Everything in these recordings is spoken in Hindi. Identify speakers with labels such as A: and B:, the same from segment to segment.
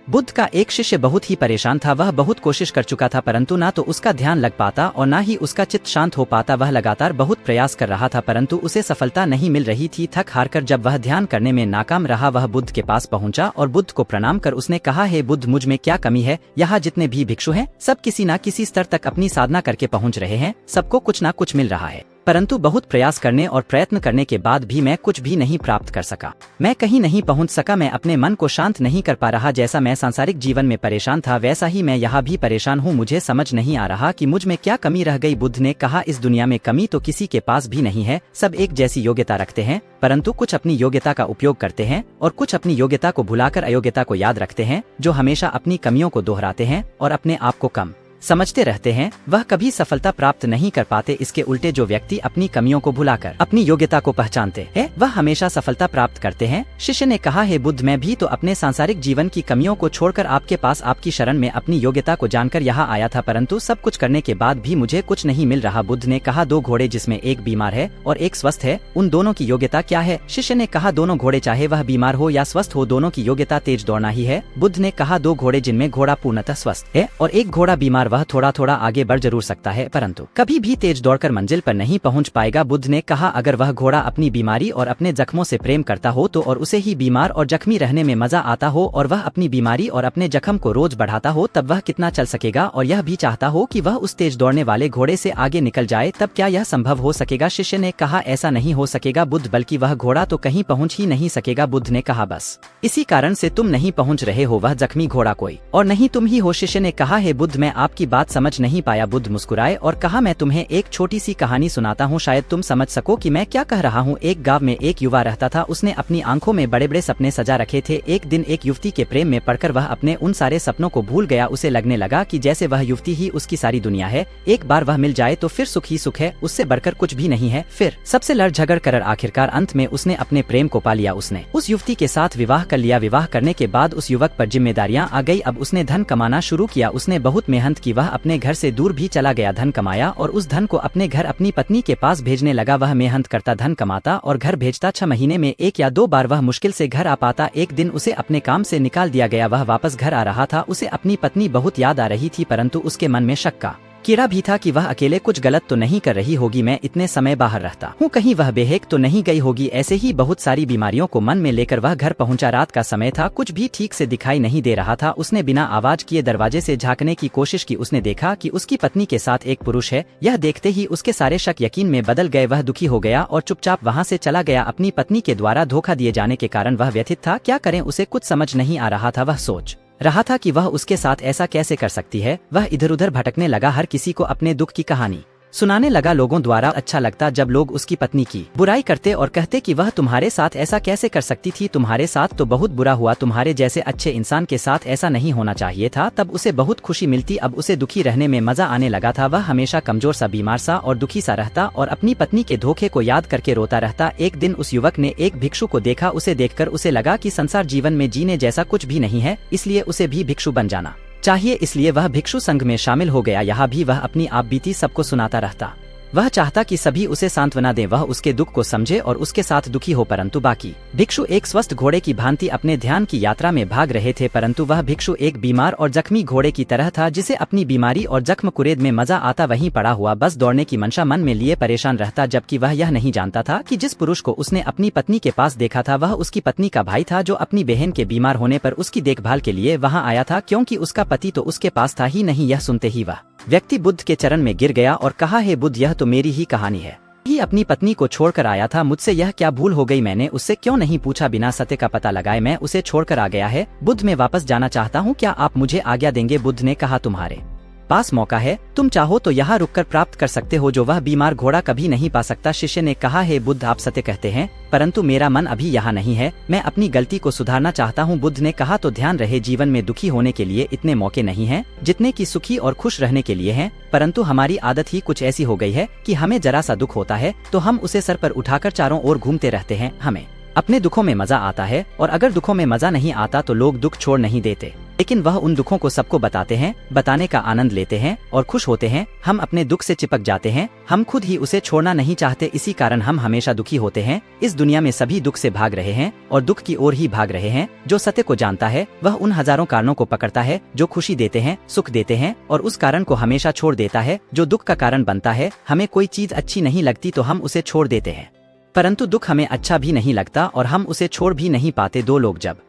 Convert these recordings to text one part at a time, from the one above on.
A: बुद्ध का एक शिष्य बहुत ही परेशान था। वह बहुत कोशिश कर चुका था परंतु ना तो उसका ध्यान लग पाता और ना ही उसका चित्त शांत हो पाता। वह लगातार बहुत प्रयास कर रहा था परंतु उसे सफलता नहीं मिल रही थी। थक हार कर जब वह ध्यान करने में नाकाम रहा, वह बुद्ध के पास पहुंचा और बुद्ध को प्रणाम कर उसने कहा, हे बुद्ध, मुझ में क्या कमी है? यहाँ जितने भी भिक्षु हैं सब किसी न किसी स्तर तक अपनी साधना करके पहुँच रहे हैं, सबको कुछ न कुछ मिल रहा है, परंतु बहुत प्रयास करने और प्रयत्न करने के बाद भी मैं कुछ भी नहीं प्राप्त कर सका। मैं कहीं नहीं पहुंच सका। मैं अपने मन को शांत नहीं कर पा रहा। जैसा मैं सांसारिक जीवन में परेशान था वैसा ही मैं यहाँ भी परेशान हूँ। मुझे समझ नहीं आ रहा कि मुझ में क्या कमी रह गई। बुद्ध ने कहा, इस दुनिया में कमी तो किसी के पास भी नहीं है। सब एक जैसी योग्यता रखते हैं, परंतु कुछ अपनी योग्यता का उपयोग करते हैं और कुछ अपनी योग्यता को भुलाकर अयोग्यता को याद रखते हैं। जो हमेशा अपनी कमियों को दोहराते हैं और अपने आप को कम समझते रहते हैं, वह कभी सफलता प्राप्त नहीं कर पाते। इसके उल्टे जो व्यक्ति अपनी कमियों को भुलाकर अपनी योग्यता को पहचानते हैं, वह हमेशा सफलता प्राप्त करते हैं। शिष्य ने कहा, हे बुद्ध, मैं भी तो अपने सांसारिक जीवन की कमियों को छोड़कर आपके पास आपकी शरण में अपनी योग्यता को जानकर यहाँ आया था, परंतु सब कुछ करने के बाद भी मुझे कुछ नहीं मिल रहा। बुद्ध ने कहा, दो घोड़े जिसमें एक बीमार है और एक स्वस्थ है, उन दोनों की योग्यता क्या है? शिष्य ने कहा, दोनों घोड़े चाहे वह बीमार हो या स्वस्थ हो, दोनों की योग्यता तेज दौड़ना ही है। बुद्ध ने कहा, दो घोड़े जिनमें घोड़ा पूर्णतः स्वस्थ है और एक घोड़ा बीमार, वह थोड़ा थोड़ा आगे बढ़ जरूर सकता है परंतु कभी भी तेज दौड़कर मंजिल पर नहीं पहुंच पाएगा। बुद्ध ने कहा, अगर वह घोड़ा अपनी बीमारी और अपने जख्मों से प्रेम करता हो तो और उसे ही बीमार और जख्मी रहने में मजा आता हो और वह अपनी बीमारी और अपने जख्म को रोज बढ़ाता हो, तब वह कितना चल सकेगा? और यह भी चाहता हो कि वह उस तेज दौड़ने वाले घोड़े से आगे निकल जाए, तब क्या यह संभव हो सकेगा? शिष्य ने कहा, ऐसा नहीं हो सकेगा बुद्ध, बल्कि वह घोड़ा तो कहीं पहुंच ही नहीं सकेगा। बुद्ध ने कहा, बस इसी कारण से तुम नहीं पहुंच रहे हो, वह जख्मी घोड़ा कोई और नहीं तुम ही हो। शिष्य ने कहा, हे बुद्ध, मैं आपकी बात समझ नहीं पाया। बुद्ध मुस्कुराए और कहा, मैं तुम्हें एक छोटी सी कहानी सुनाता हूँ, शायद तुम समझ सको कि मैं क्या कह रहा हूँ। एक गांव में एक युवा रहता था। उसने अपनी आंखों में बड़े बड़े सपने सजा रखे थे। एक दिन एक युवती के प्रेम में पड़कर वह अपने उन सारे सपनों को भूल गया। उसे लगने लगा कि जैसे वह युवती ही उसकी सारी दुनिया है। एक बार वह मिल जाए तो फिर सुख ही सुख है, उससे बढ़कर कुछ भी नहीं है। फिर सबसे लड़ झगड़ कर आखिरकार अंत में उसने अपने प्रेम को पा लिया। उसने उस युवती के साथ विवाह कर लिया। विवाह करने के बाद उस युवक पर जिम्मेदारियां आ गई। अब उसने धन कमाना शुरू किया। उसने बहुत मेहनत की। वह अपने घर से दूर भी चला गया, धन कमाया और उस धन को अपने घर अपनी पत्नी के पास भेजने लगा। वह मेहनत करता, धन कमाता और घर भेजता। 6 महीने में 1 या 2 बार वह मुश्किल से घर आ पाता। एक दिन उसे अपने काम से निकाल दिया गया। वह वापस घर आ रहा था। उसे अपनी पत्नी बहुत याद आ रही थी, परंतु उसके मन में शक का कीड़ा भी था कि वह अकेले कुछ गलत तो नहीं कर रही होगी। मैं इतने समय बाहर रहता हूँ, कहीं वह बेहेक तो नहीं गई होगी। ऐसे ही बहुत सारी बीमारियों को मन में लेकर वह घर पहुंचा। रात का समय था, कुछ भी ठीक से दिखाई नहीं दे रहा था। उसने बिना आवाज किए दरवाजे से झांकने की कोशिश की। उसने देखा कि उसकी पत्नी के साथ एक पुरुष है। यह देखते ही उसके सारे शक यकीन में बदल गए। वह दुखी हो गया और चुपचाप वहाँ से चला गया। अपनी पत्नी के द्वारा धोखा दिए जाने के कारण वह व्यथित था। क्या करें, उसे कुछ समझ नहीं आ रहा था। वह सोच रहा था कि वह उसके साथ ऐसा कैसे कर सकती है। वह इधर उधर भटकने लगा, हर किसी को अपने दुख की कहानी सुनाने लगा। लोगों द्वारा अच्छा लगता जब लोग उसकी पत्नी की बुराई करते और कहते कि वह तुम्हारे साथ ऐसा कैसे कर सकती थी, तुम्हारे साथ तो बहुत बुरा हुआ, तुम्हारे जैसे अच्छे इंसान के साथ ऐसा नहीं होना चाहिए था। तब उसे बहुत खुशी मिलती। अब उसे दुखी रहने में मजा आने लगा था। वह हमेशा कमजोर सा, बीमार सा और दुखी सा रहता और अपनी पत्नी के धोखे को याद करके रोता रहता। एक दिन उस युवक ने एक भिक्षु को देखा। उसे देखकर उसे लगा कि संसार जीवन में जीने जैसा कुछ भी नहीं है, इसलिए उसे भी भिक्षु बन जाना चाहिए। इसलिए वह भिक्षु संघ में शामिल हो गया। यहाँ भी वह अपनी आप बीती सबको सुनाता रहता। वह चाहता कि सभी उसे सांत्वना दें, वह उसके दुख को समझे और उसके साथ दुखी हो। परंतु बाकी भिक्षु एक स्वस्थ घोड़े की भांति अपने ध्यान की यात्रा में भाग रहे थे, परंतु वह भिक्षु एक बीमार और जख्मी घोड़े की तरह था, जिसे अपनी बीमारी और जख्म कुरेद में मजा आता, वहीं पड़ा हुआ बस दौड़ने की मंशा मन में लिए परेशान रहता। जबकि वह यह नहीं जानता था कि जिस पुरुष को उसने अपनी पत्नी के पास देखा था वह उसकी पत्नी का भाई था, जो अपनी बहन के बीमार होने पर उसकी देखभाल के लिए वहाँ आया था, क्योंकि उसका पति तो उसके पास था ही नहीं। यह सुनते ही वह व्यक्ति बुद्ध के चरण में गिर गया और कहा, हे बुद्ध, यह तो मेरी ही कहानी है। ही अपनी पत्नी को छोड़कर आया था, मुझसे यह क्या भूल हो गई? मैंने उससे क्यों नहीं पूछा? बिना सत्य का पता लगाए मैं उसे छोड़कर आ गया है। बुद्ध, मैं वापस जाना चाहता हूँ, क्या आप मुझे आज्ञा देंगे? बुद्ध ने कहा, तुम्हारे पास मौका है, तुम चाहो तो यहाँ रुककर प्राप्त कर सकते हो, जो वह बीमार घोड़ा कभी नहीं पा सकता। शिष्य ने कहा, हे बुद्ध, आप सत्य कहते हैं, परंतु मेरा मन अभी यहाँ नहीं है, मैं अपनी गलती को सुधारना चाहता हूँ। बुद्ध ने कहा, तो ध्यान रहे, जीवन में दुखी होने के लिए इतने मौके नहीं हैं जितने कि सुखी और खुश रहने के लिए हैं, परंतु हमारी आदत ही कुछ ऐसी हो गई है कि हमें जरा सा दुख होता है तो हम उसे सर पर उठाकर चारों ओर घूमते रहते हैं। हमें अपने दुखों में मजा आता है और अगर दुखों में मजा नहीं आता तो लोग दुख छोड़ नहीं देते। लेकिन वह उन दुखों को सबको बताते हैं, बताने का आनंद लेते हैं और खुश होते हैं। हम अपने दुख से चिपक जाते हैं, हम खुद ही उसे छोड़ना नहीं चाहते, इसी कारण हम हमेशा दुखी होते हैं। इस दुनिया में सभी दुख से भाग रहे हैं और दुख की ओर ही भाग रहे हैं। जो सत्य को जानता है वह उन हजारों कारणों को पकड़ता है जो खुशी देते हैं, सुख देते हैं, और उस कारण को हमेशा छोड़ देता है जो दुख का कारण बनता है। हमें कोई चीज अच्छी नहीं लगती तो हम उसे छोड़ देते हैं, परंतु दुख हमें अच्छा भी नहीं लगता और हम उसे छोड़ भी नहीं पाते। दो लोग जब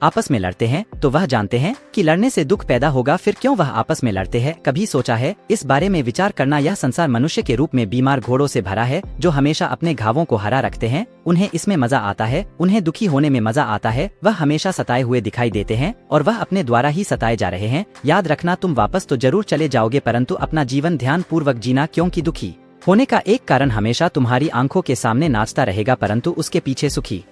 A: आपस में लड़ते हैं तो वह जानते हैं कि लड़ने से दुख पैदा होगा, फिर क्यों वह आपस में लड़ते हैं? कभी सोचा है इस बारे में विचार करना? यह संसार मनुष्य के रूप में बीमार घोड़ों से भरा है जो हमेशा अपने घावों को हरा रखते हैं। उन्हें इसमें मजा आता है, उन्हें दुखी होने में मजा आता है। वह हमेशा सताए हुए दिखाई देते हैं और वह अपने द्वारा ही सताए जा रहे हैं। याद रखना, तुम वापस तो जरूर चले जाओगे, परंतु अपना जीवन ध्यान पूर्वक जीना, क्योंकि दुखी होने का एक कारण हमेशा तुम्हारी आंखों के सामने नाचता रहेगा, परंतु उसके पीछे सुखी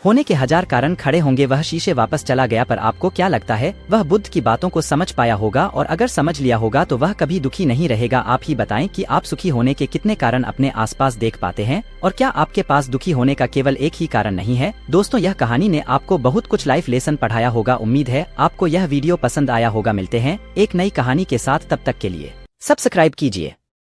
A: होने के हजार कारण खड़े होंगे। वह शीशे वापस चला गया, पर आपको क्या लगता है वह बुद्ध की बातों को समझ पाया होगा? और अगर समझ लिया होगा तो वह कभी दुखी नहीं रहेगा। आप ही बताएं कि आप सुखी होने के कितने कारण अपने आसपास देख पाते हैं, और क्या आपके पास दुखी होने का केवल एक ही कारण नहीं है? दोस्तों, यह कहानी ने आपको बहुत कुछ लाइफ लेसन पढ़ाया होगा। उम्मीद है आपको यह वीडियो पसंद आया होगा। मिलते हैं एक नई कहानी के साथ, तब तक के लिए सब्सक्राइब कीजिए।